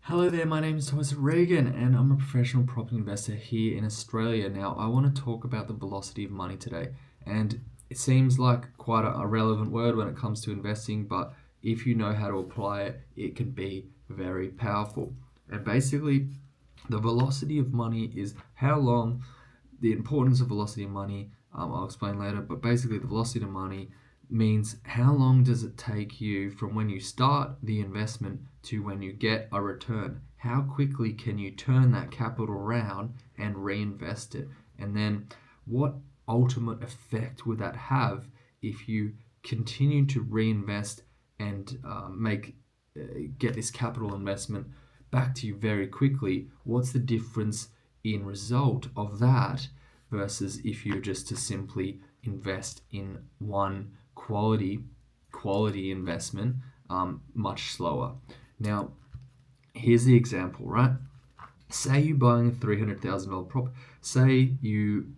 Hello there, my name is Thomas Regan and I'm a professional property investor here in Australia. Now, I want to talk about the velocity of money today. And it seems like quite a relevant word when it comes to investing, but if you know how to apply it, it can be very powerful. And basically, the velocity of money is how long, the importance of velocity of money, I'll explain later, but basically, the velocity of money means how long does it take you from when you start the investment to when you get a return? How quickly can you turn that capital around and reinvest it? And then what ultimate effect would that have if you continue to reinvest and get this capital investment back to you very quickly? What's the difference in result of that versus if you're just to simply invest in one quality investment much slower? Now, here's the example, right? Say you're buying a $300,000 prop. Say you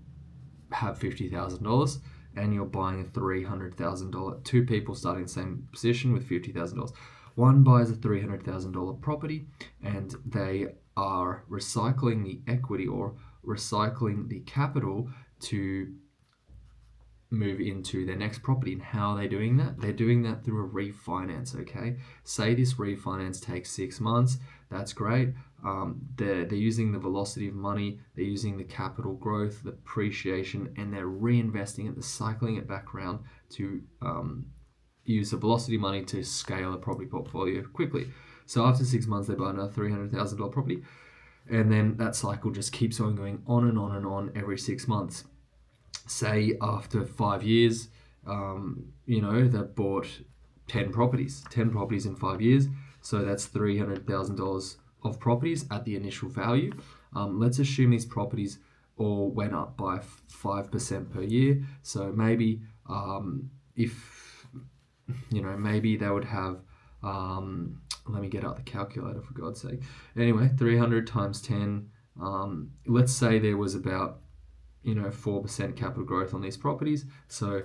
have $50,000 and you're buying a $300,000. Two people starting the same position with $50,000. One buys a $300,000 property and they are recycling the equity or recycling the capital to move into their next property. And how are they doing that? They're doing that through a refinance, okay? Say this refinance takes 6 months. That's great. They're using the velocity of money, they're using the capital growth, the appreciation, and they're reinvesting it, they're cycling it back around to use the velocity of money to scale a property portfolio quickly. So after 6 months, they buy another $300,000 property, and then that cycle just keeps on going on and on and on every 6 months. Say after 5 years, they've bought 10 properties in 5 years. So that's $300,000 of properties at the initial value. Let's assume these properties all went up by 5% per year. So maybe maybe they would have, let me get out the calculator for God's sake. Anyway, 300 times 10, let's say there was about 4% capital growth on these properties. So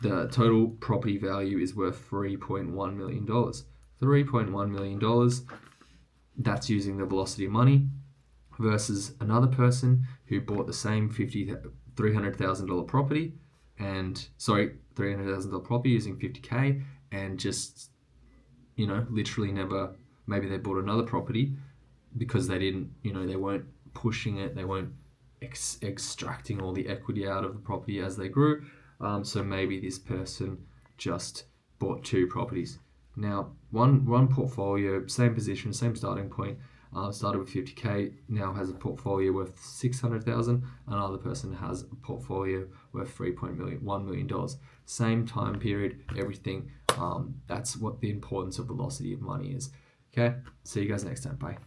the total property value is worth $3.1 million. $3.1 million, that's using the velocity of money, versus another person who bought the same $300,000 property $300,000 property using 50K and just, literally never, maybe they bought another property because they didn't, they weren't pushing it, they weren't extracting all the equity out of the property as they grew. So maybe this person just bought 2 properties. Now, one portfolio, same position, same starting point, started with 50K, now has a portfolio worth $600,000. Another person has a portfolio worth $3.1 million. Same time period, everything. That's what the importance of velocity of money is. Okay, see you guys next time. Bye.